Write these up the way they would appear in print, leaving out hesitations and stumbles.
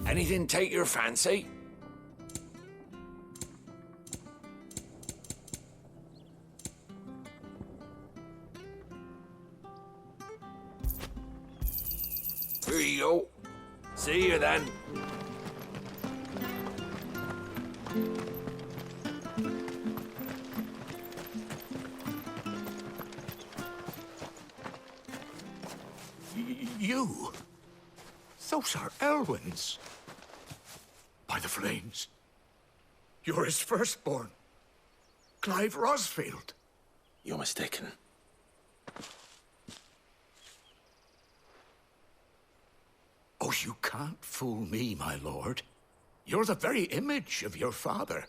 Anything take your fancy? Here you go. See you then. You? Those are Elwyn's. By the flames. You're his firstborn. Clive Rosfield. You're mistaken. Oh, you can't fool me, my lord. You're the very image of your father.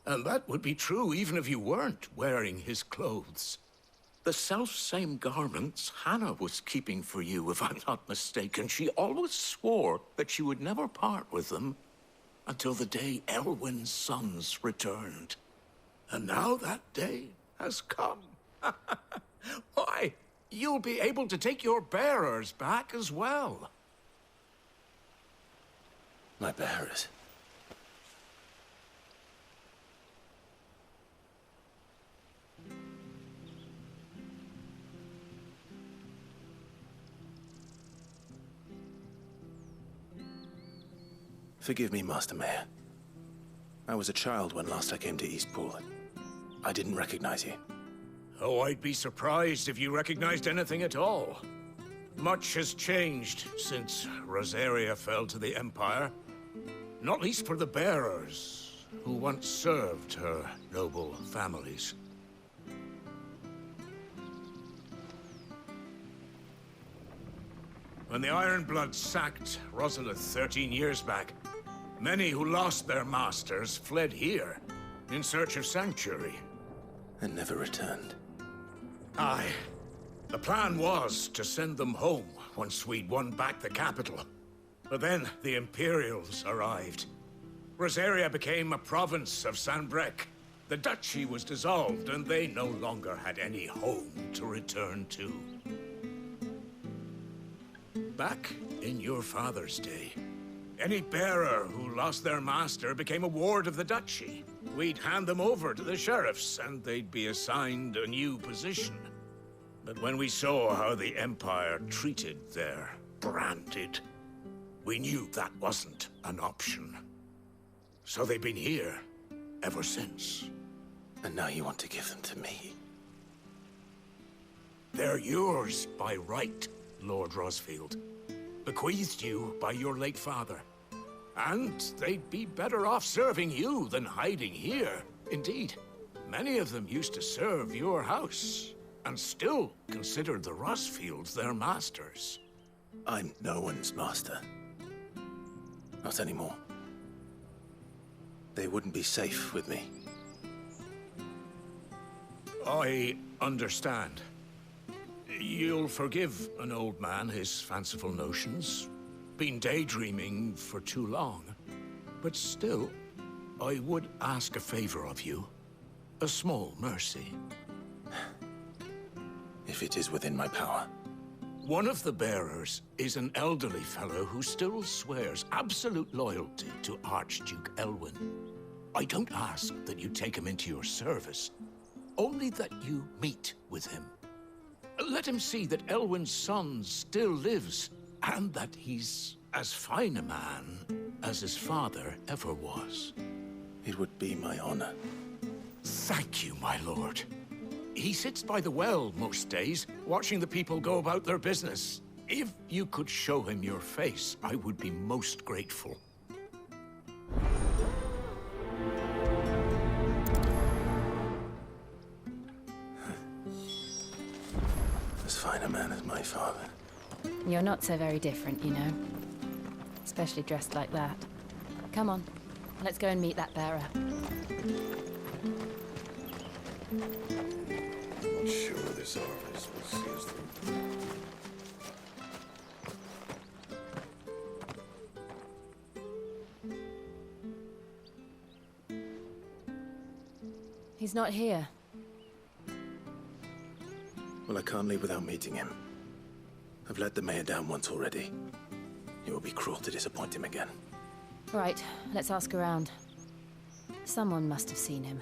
And that would be true even if you weren't wearing his clothes. The self-same garments Hannah was keeping for you, if I'm not mistaken. She always swore that she would never part with them until the day Elwyn's sons returned. And now that day has come. Why, you'll be able to take your bearers back as well. My bearers. Forgive me, Master Mayor. I was a child when last I came to Eastpool. I didn't recognize you. Oh, I'd be surprised if you recognized anything at all. Much has changed since Rosaria fell to the Empire. Not least for the bearers, who once served her noble families. When the Ironbloods sacked Rosalith 13 years back, many who lost their masters fled here in search of sanctuary. And never returned. Aye. The plan was to send them home once we'd won back the capital. But then the Imperials arrived. Rosaria became a province of Sanbreque. The duchy was dissolved, and they no longer had any home to return to. Back in your father's day, any bearer who lost their master became a ward of the duchy. We'd hand them over to the sheriffs, and they'd be assigned a new position. But when we saw how the Empire treated their branded, we knew that wasn't an option. So they've been here ever since. And now you want to give them to me? They're yours by right, Lord Rosfield. Bequeathed you by your late father. And they'd be better off serving you than hiding here. Indeed, many of them used to serve your house, and still considered the Rosfields their masters. I'm no one's master. Not anymore. They wouldn't be safe with me. I understand. You'll forgive an old man his fanciful notions. Been daydreaming for too long. But still, I would ask a favor of you. A small mercy. If it is within my power. One of the bearers is an elderly fellow who still swears absolute loyalty to Archduke Elwyn. I don't ask that you take him into your service, only that you meet with him. Let him see that Elwyn's son still lives, and that he's as fine a man as his father ever was. It would be my honor. Thank you, my lord. He sits by the well most days, watching the people go about their business. If you could show him your face, I would be most grateful. As fine a man as my father. You're not so very different, you know. Especially dressed like that. Come on, let's go and meet that bearer. I'm sure this office will see us through. He's not here. Well, I can't leave without meeting him. I've let the mayor down once already. It would be cruel to disappoint him again. Right, let's ask around. Someone must have seen him.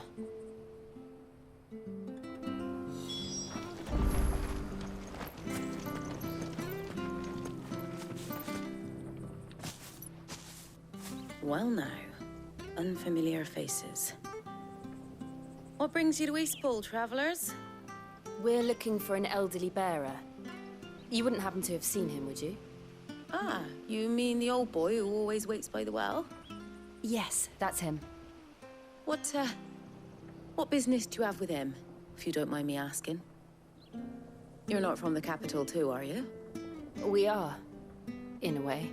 Well now, unfamiliar faces. What brings you to Eastpool, travellers? We're looking for an elderly bearer. You wouldn't happen to have seen him, would you? Ah, you mean the old boy who always waits by the well? Yes, that's him. What business do you have with him, if you don't mind me asking? You're not from the capital too, are you? We are, in a way.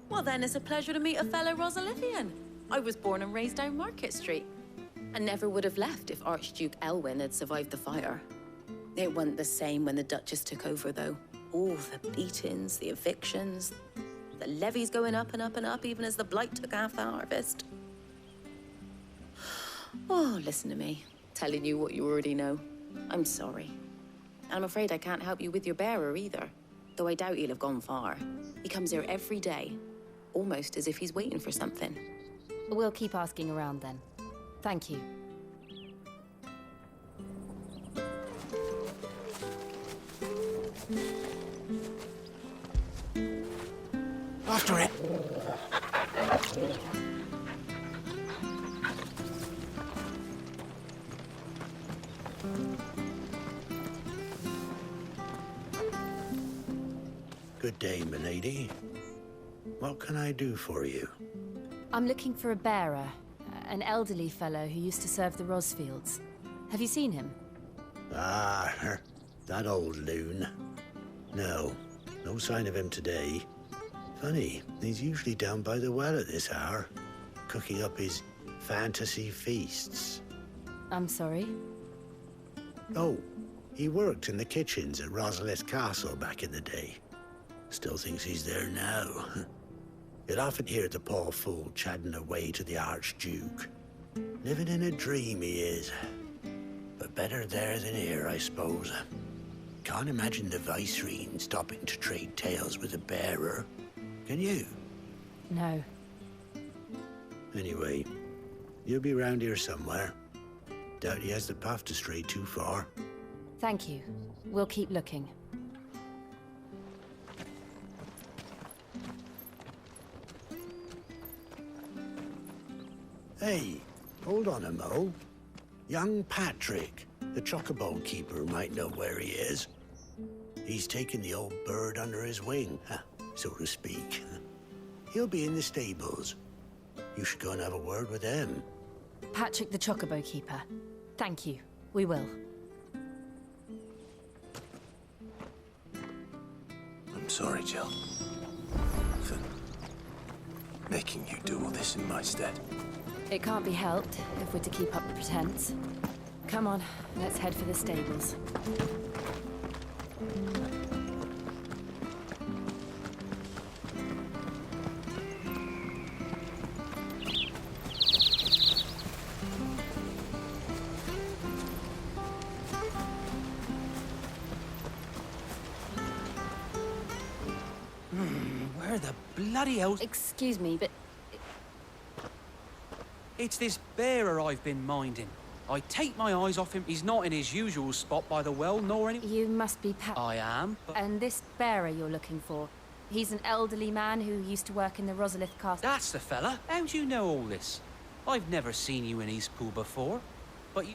Well then, it's a pleasure to meet a fellow Rosalithian. I was born and raised down Market Street. And never would have left if Archduke Elwyn had survived the fire. It wasn't the same when the Duchess took over, though. All the beatings, the evictions, the levies going up and up and up, even as the blight took half the harvest. Oh, listen to me, telling you what you already know. I'm sorry. I'm afraid I can't help you with your bearer either, though I doubt he'll have gone far. He comes here every day, almost as if he's waiting for something. We'll keep asking around then. Thank you. After it! Good day, milady. What can I do for you? I'm looking for a bearer, an elderly fellow who used to serve the Rosfields. Have you seen him? Ah, that old loon. No sign of him today. Funny, he's usually down by the well at this hour, cooking up his fantasy feasts. I'm sorry? Oh, he worked in the kitchens at Rosalith Castle back in the day. Still thinks he's there now. You'll often hear the poor fool chatting away to the Archduke. Living in a dream he is. But better there than here, I suppose. Can't imagine the Vicereine stopping to trade tales with a bearer. Can you? No. Anyway, you'll be round here somewhere. Doubt he has the path to stray too far. Thank you. We'll keep looking. Hey, hold on a mo. Young Patrick, the chocobo keeper, might know where he is. He's taken the old bird under his wing, so to speak. He'll be in the stables. You should go and have a word with him. Patrick the Chocobo Keeper. Thank you. We will. I'm sorry, Jill. For making you do all this in my stead. It can't be helped if we're to keep up the pretense. Come on, let's head for the stables. Where the bloody hell's... Excuse me, but... It's this bearer I've been minding. I take my eyes off him. He's not in his usual spot by the well, nor any... You must be Pat... I am, but... And this bearer you're looking for, he's an elderly man who used to work in the Rosalith Castle. That's the fella. How do you know all this? I've never seen you in Eastpool before, but you...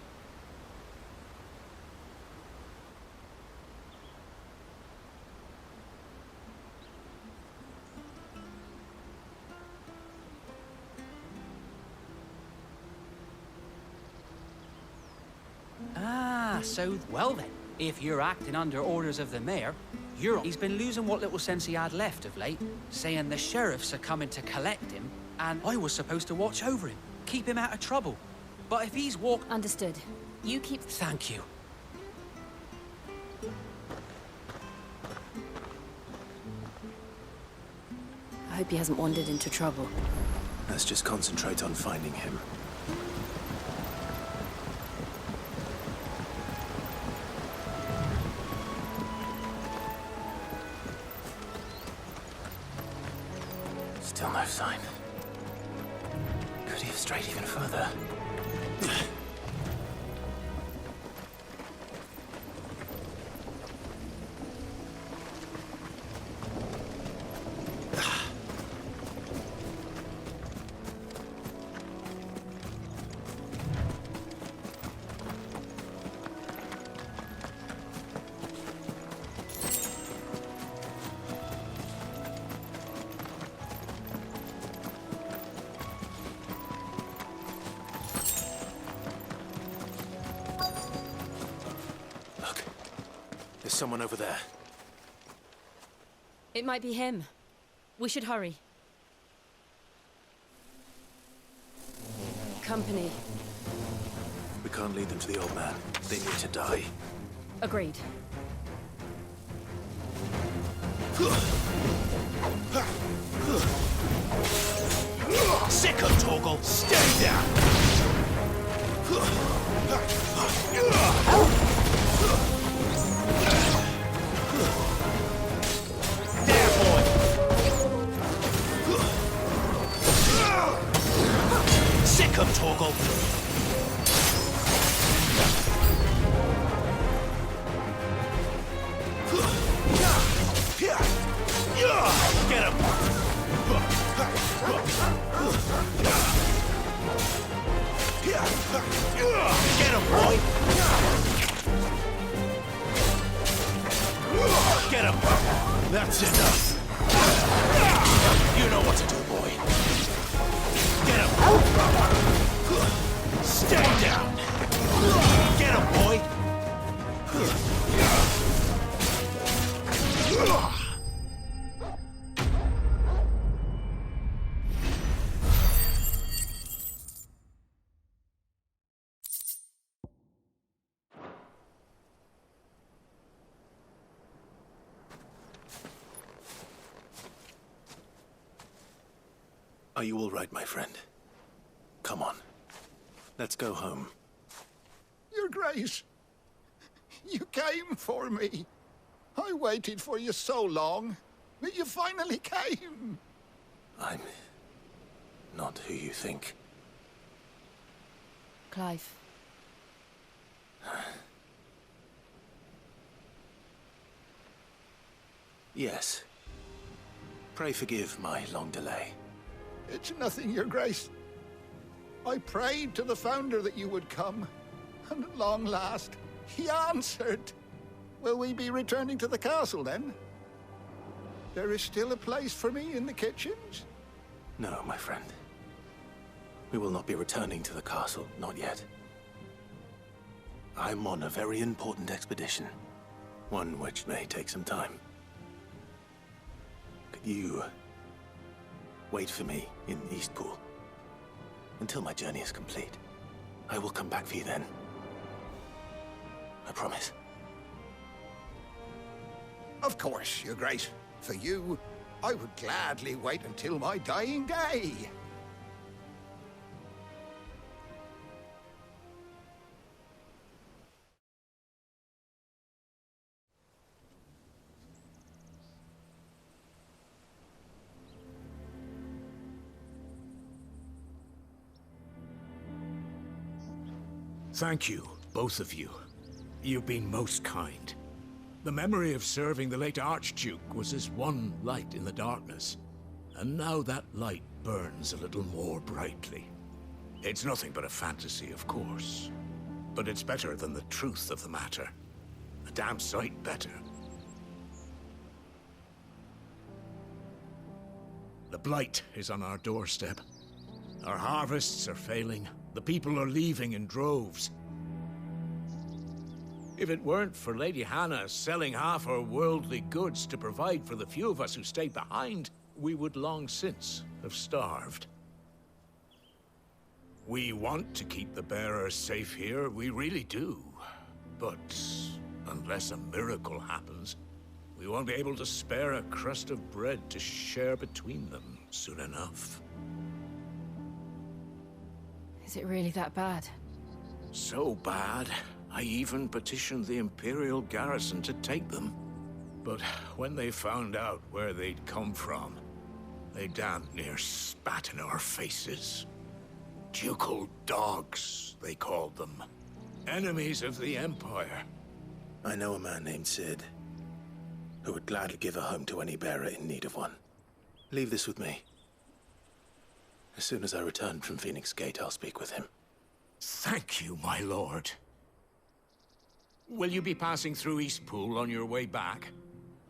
So, well then, if you're acting under orders of the mayor, he's been losing what little sense he had left of late, saying the sheriffs are coming to collect him, and I was supposed to watch over him, keep him out of trouble. But if he's Understood. You keep... Thank you. I hope he hasn't wandered into trouble. Let's just concentrate on finding him. straight even further. Someone over there. It might be him. We should hurry. Company. We can't lead them to the old man. They need to die. Agreed. Sick of Torgal! Stay down! Sick of Torgal! Get him! Get him, boy! Get him! That's enough! You know what to do, boy. Get him! Stay down! Get him, boy! Are you all right, my friend? Come on. Let's go home. Your Grace, you came for me. I waited for you so long, but you finally came. I'm not who you think. Clive. Yes. Pray forgive my long delay. It's nothing, Your Grace. I prayed to the Founder that you would come, and at long last, he answered. Will we be returning to the castle, then? There is still a place for me in the kitchens? No, my friend. We will not be returning to the castle, not yet. I'm on a very important expedition. One which may take some time. Could you wait for me in Eastpool until my journey is complete? I will come back for you then. I promise. Of course, Your Grace. For you, I would gladly wait until my dying day. Thank you, both of you. You've been most kind. The memory of serving the late Archduke was as one light in the darkness, and now that light burns a little more brightly. It's nothing but a fantasy, of course, but it's better than the truth of the matter. A damn sight better. The blight is on our doorstep. Our harvests are failing. The people are leaving in droves. If it weren't for Lady Hannah selling half her worldly goods to provide for the few of us who stayed behind, we would long since have starved. We want to keep the bearers safe here, we really do. But unless a miracle happens, we won't be able to spare a crust of bread to share between them soon enough. Is it really that bad? So bad, I even petitioned the Imperial garrison to take them. But when they found out where they'd come from, they damn near spat in our faces. Ducal dogs, they called them. Enemies of the Empire. I know a man named Sid, who would gladly give a home to any bearer in need of one. Leave this with me. As soon as I return from Phoenix Gate, I'll speak with him. Thank you, my lord. Will you be passing through Eastpool on your way back?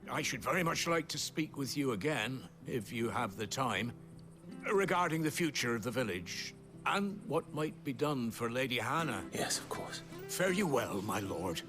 I should very much like to speak with you again, if you have the time, regarding the future of the village, and what might be done for Lady Hannah. Yes, of course. Fare you well, my lord.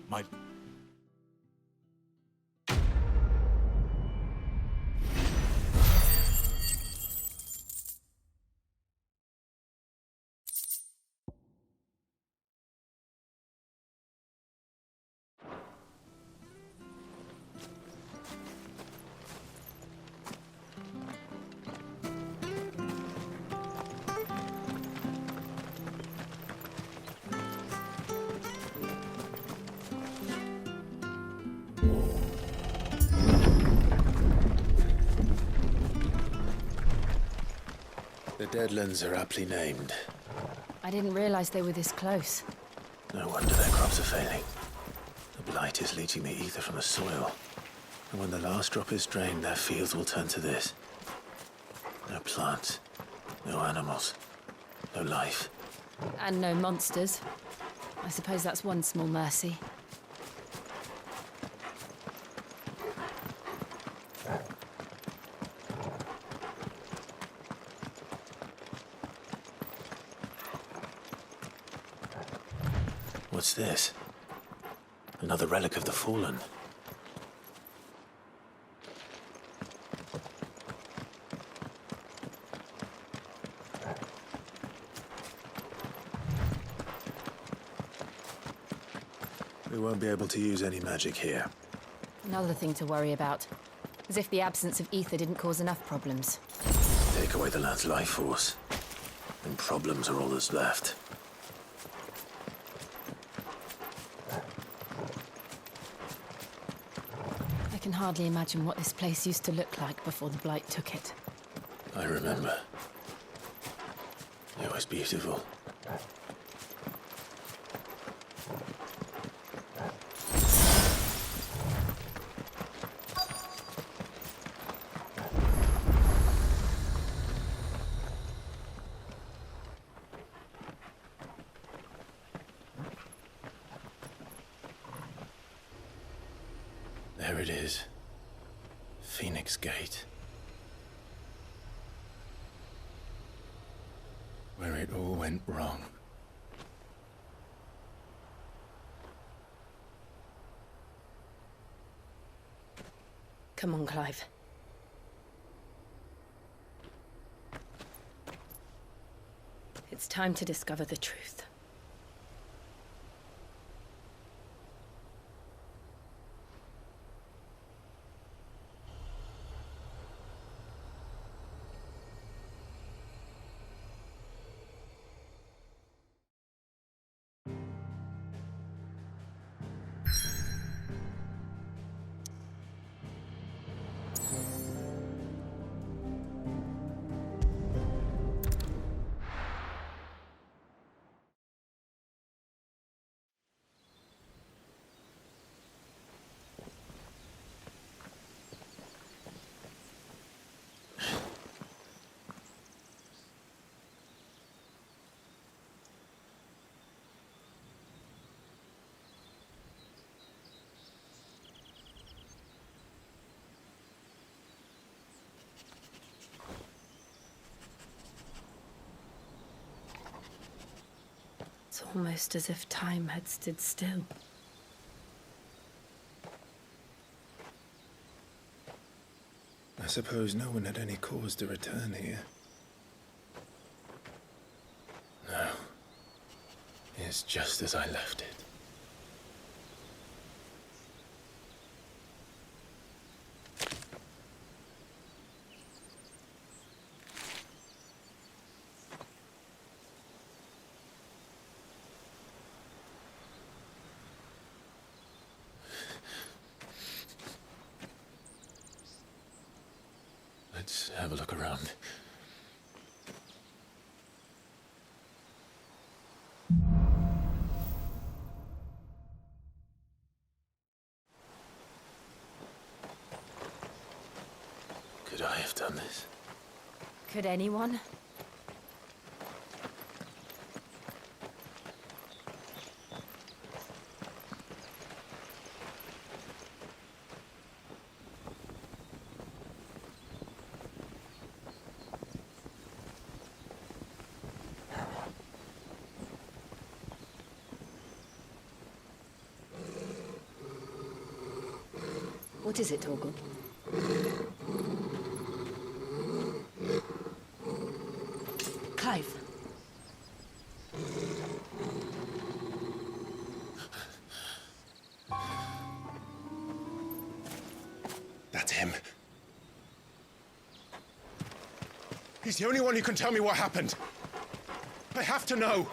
The Deadlands are aptly named. I didn't realize they were this close. No wonder their crops are failing. The blight is leaching the ether from the soil. And when the last drop is drained, their fields will turn to this. No plants, no animals, no life. And no monsters. I suppose that's one small mercy. What's this? Another relic of the Fallen. We won't be able to use any magic here. Another thing to worry about. As if the absence of ether didn't cause enough problems. Take away the land's life force, and problems are all that's left. I can hardly imagine what this place used to look like before the blight took it. I remember. It was beautiful. There it is. Phoenix Gate. Where it all went wrong. Come on, Clive. It's time to discover the truth. It's almost as if time had stood still. I suppose no one had any cause to return here. No. It's just as I left it. Let's have a look around. done this. Could anyone? What is it, Torgal? Clive. That's him. He's the only one who can tell me what happened. I have to know.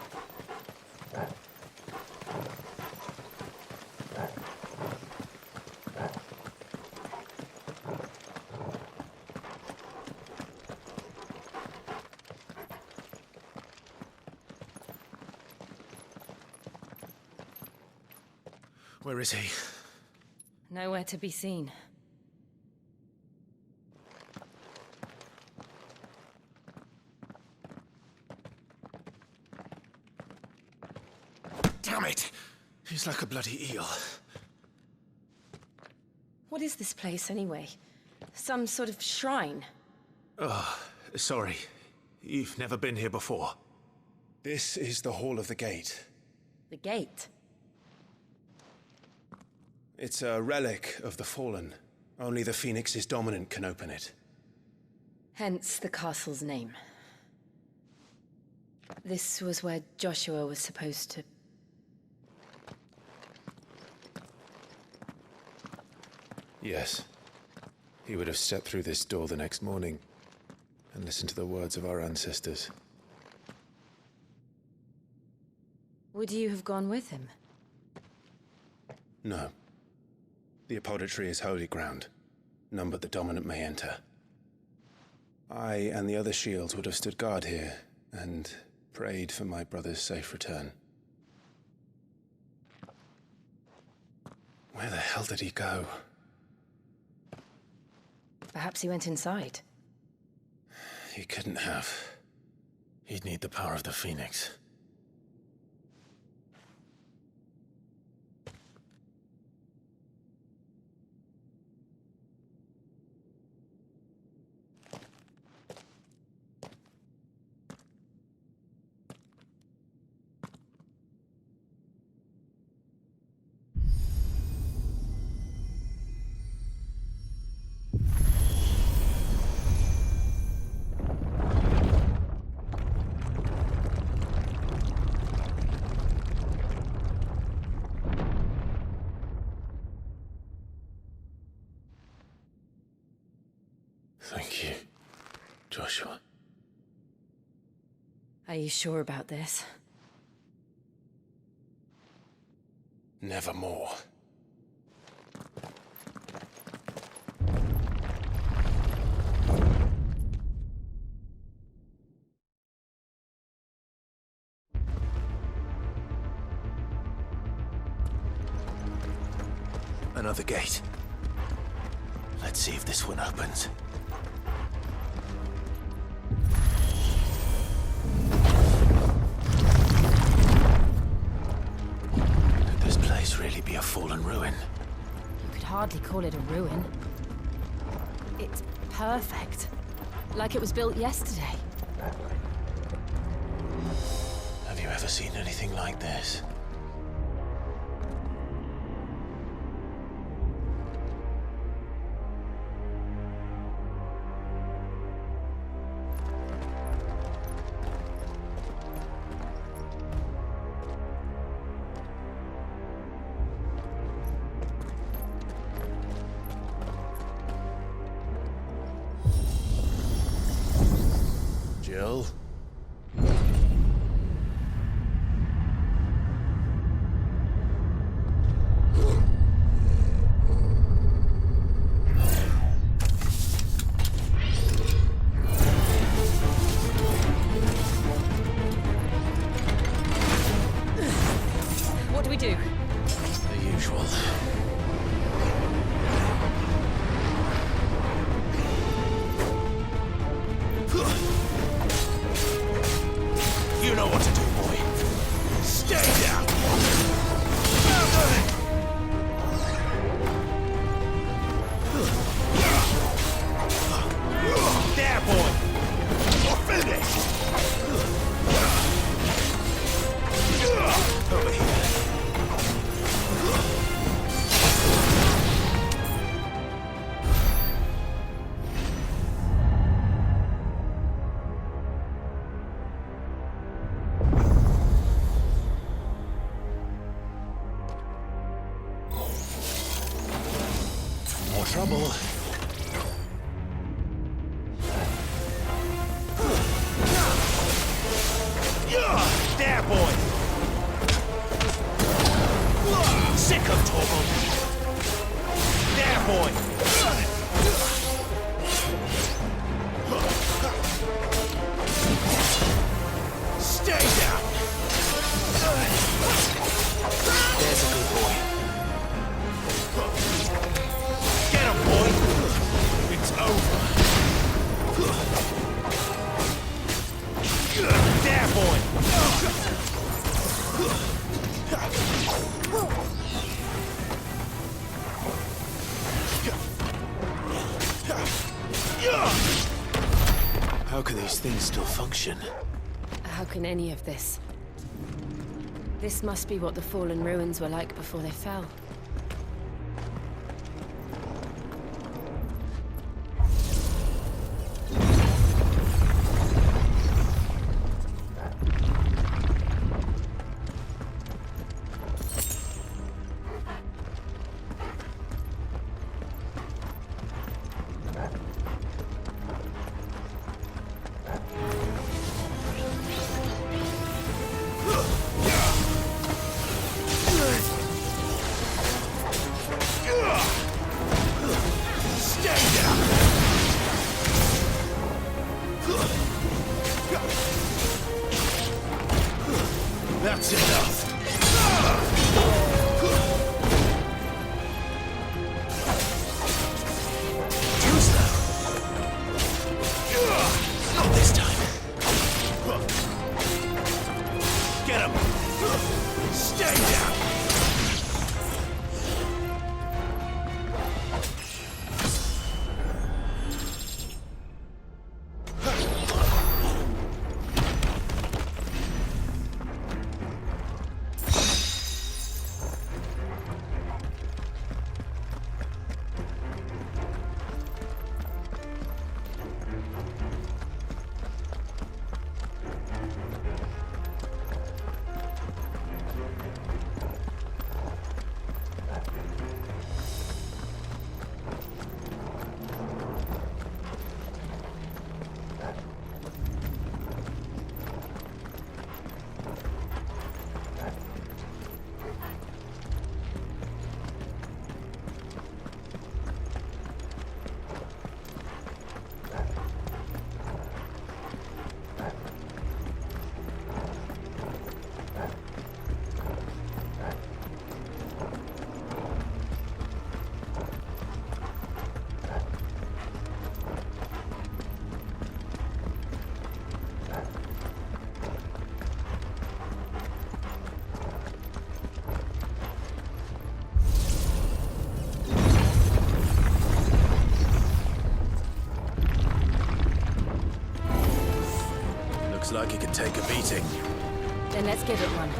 Where is he? Nowhere to be seen. Damn it! He's like a bloody eel. What is this place, anyway? Some sort of shrine? Oh, sorry. You've never been here before. This is the Hall of the Gate. The gate? It's a relic of the Fallen. Only the Phoenix's dominant can open it. Hence the castle's name. This was where Joshua was supposed to... Yes. He would have stepped through this door the next morning and listened to the words of our ancestors. Would you have gone with him? No. The apodatory is holy ground. None but the dominant may enter. I and the other shields would have stood guard here and prayed for my brother's safe return. Where the hell did he go? Perhaps he went inside. He couldn't have. He'd need the power of the Phoenix. Thank you, Joshua. Are you sure about this? Nevermore. Another gate. Let's see if this one opens. Could this place really be a fallen ruin? You could hardly call it a ruin. It's perfect. Like it was built yesterday. Have you ever seen anything like this? Jill? what to do, boy. Stay down! There, boy! You're finished! Over here. More trouble. There, boy! Sick of Torgal! There, boy! Stay down! There's a good boy. Get him, boy! It's over. There, boy! How can these things still function? How can any of this? This must be what the fallen ruins were like before they fell. That's enough. Too slow. Not this time. Get him. Stay down. Looks like it could take a beating. Then let's give it one.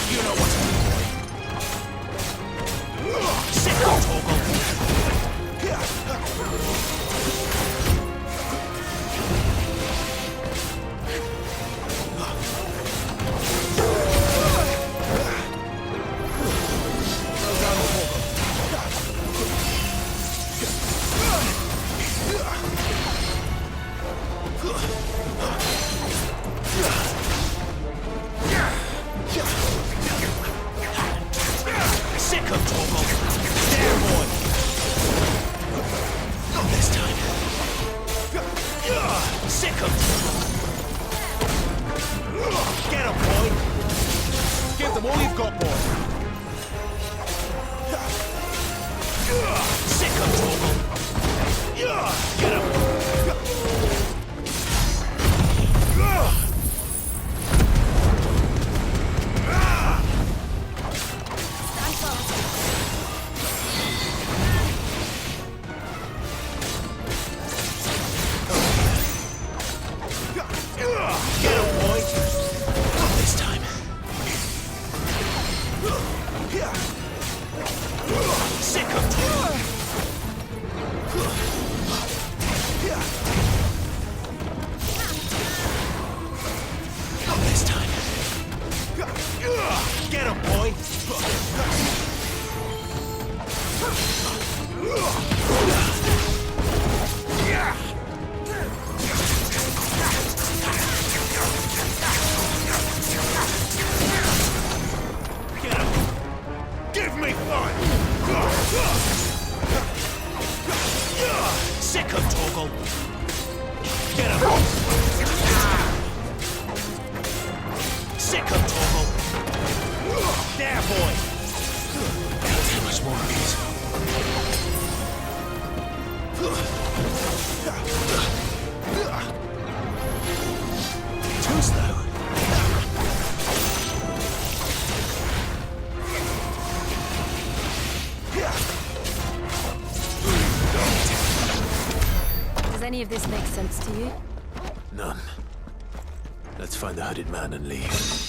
You know what to do, boy. Sick of Torgal. Sick of Torgal. There, boy. Not this time. Sick of Torgal. Get him, boy. Give them all you've got, boy. Sick of Torgal! Get him! Sick of Torgal! There, boy! Can't take much more of these. Too slow. Does any of this make sense to you? None. Let's find the hooded man and leave.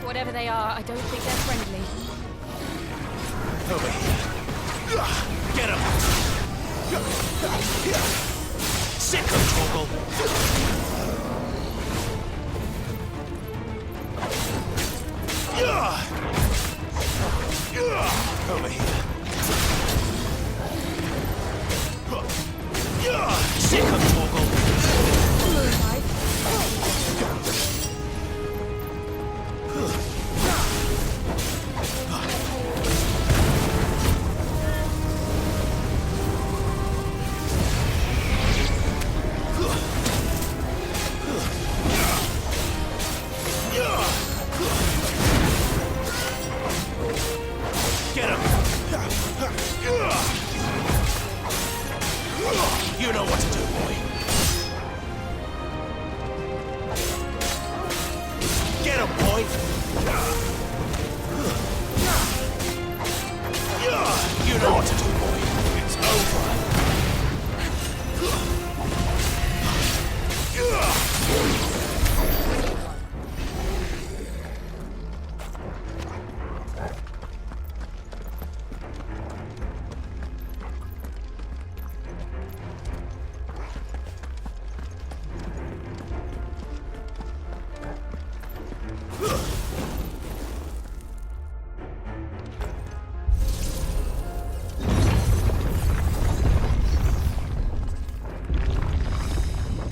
Whatever they are, I don't think they're friendly. Over here. Get him! Sick of Torgal! Over here. Sick of Torgal! Get him! You know what to do, boy. Get him, boy! You know what to do, boy. It's over.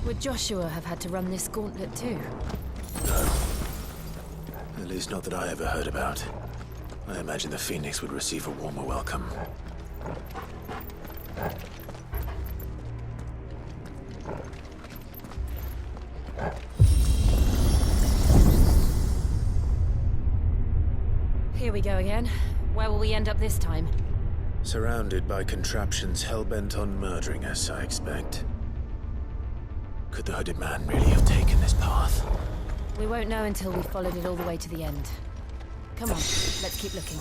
Would Joshua have had to run this gauntlet too? No. At least not that I ever heard about. I imagine the Phoenix would receive a warmer welcome. Here we go again. Where will we end up this time? Surrounded by contraptions hell-bent on murdering us, I expect. Could the hooded man really have taken this path? We won't know until we've followed it all the way to the end. Come on, let's keep looking.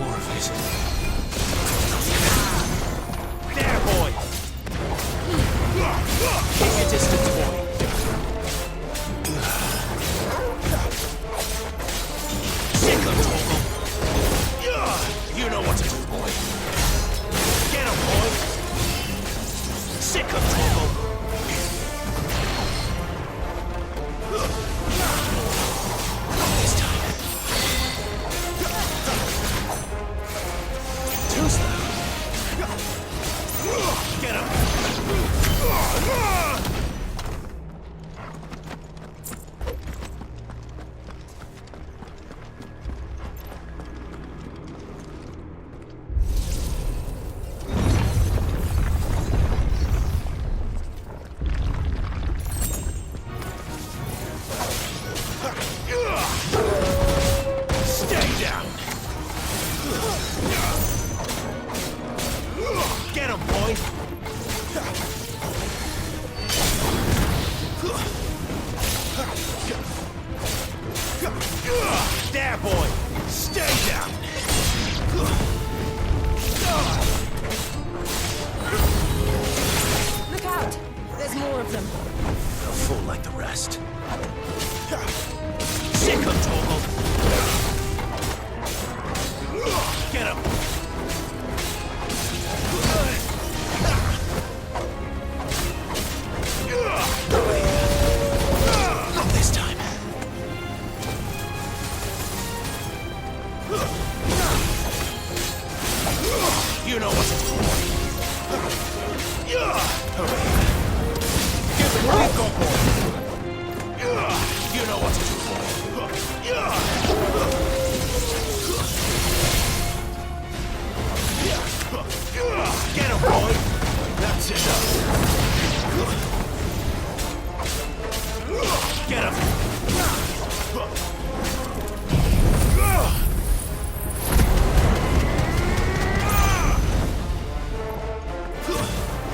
more of it. There, boy! Keep your distance, boy. Sick of Torgal. You know what to do, boy. Get him, boy. Sick of Torgal. Not this time. Too slow. Get him. Stay down. Get him, boy. There, boy. Stay down. Look out! There's more of them. A fool like the rest. Sick of Torgal. Get him. Not this time. You know what to do. Hurry. Give it what you've got, boy. You know what to do, boy. Get him, boy. That's enough. Get him.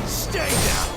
Stay down.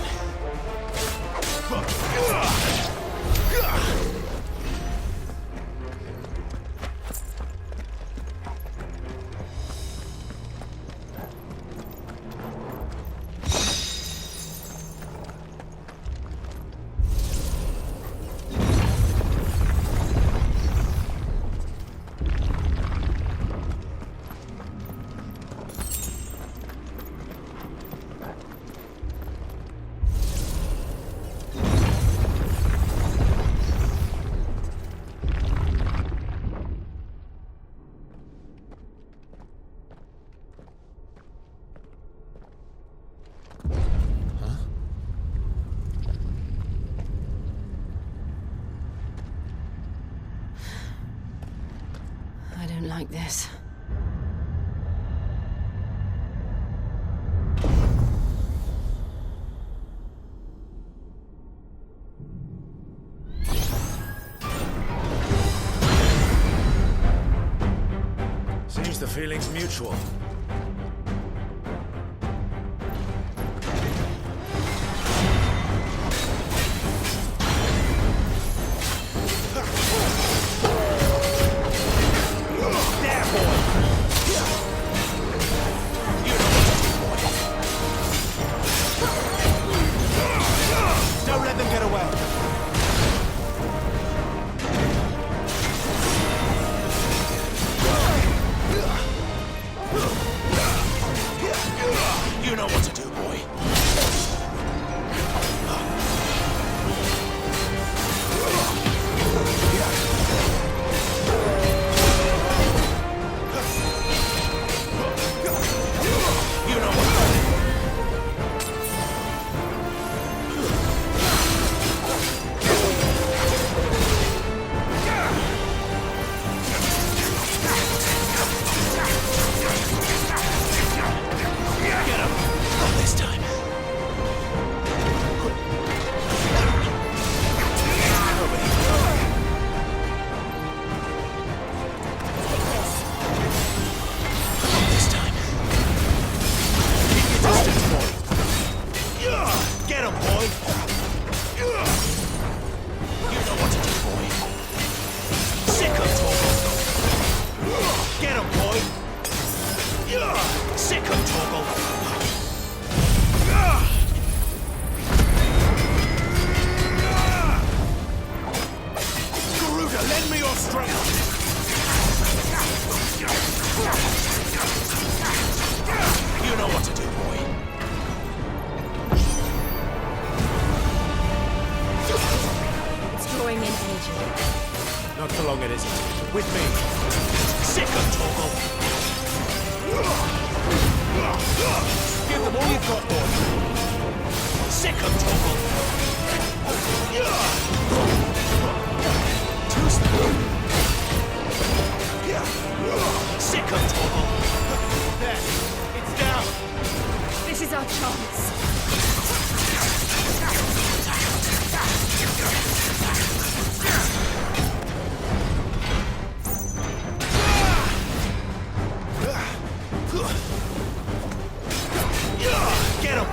I don't like this. Seems the feeling's mutual. Don't let them get away. with me. Sick of Torgal. Give them all you've got, boy. Sick of Torgal. Too slow. Sick of Torgal. There, it's down. This is our chance. Get him!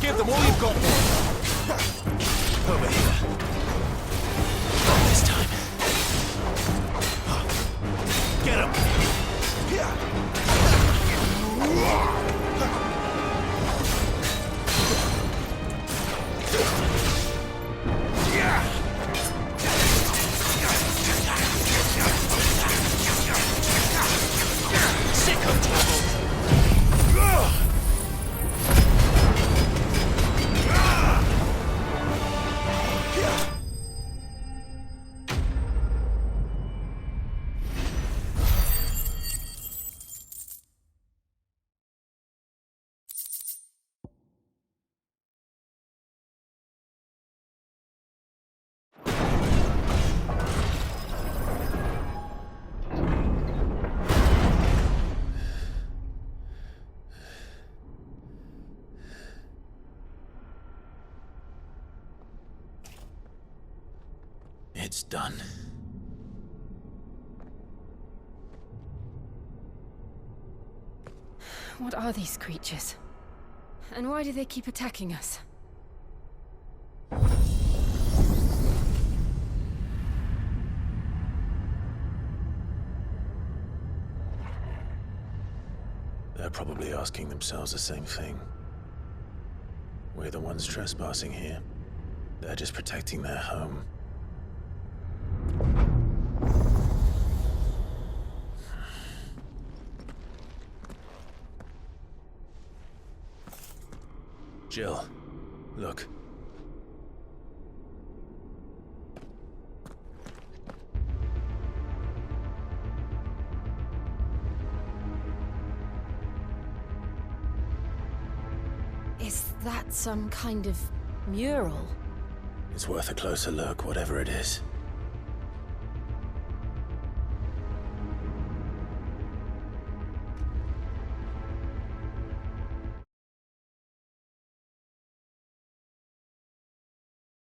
Give them all you've got. Over here. Not this time. Get him. Sick of trouble. It's done. What are these creatures? And why do they keep attacking us? They're probably asking themselves the same thing. We're the ones trespassing here. They're just protecting their home. Jill, look. Is that some kind of mural? It's worth a closer look, whatever it is.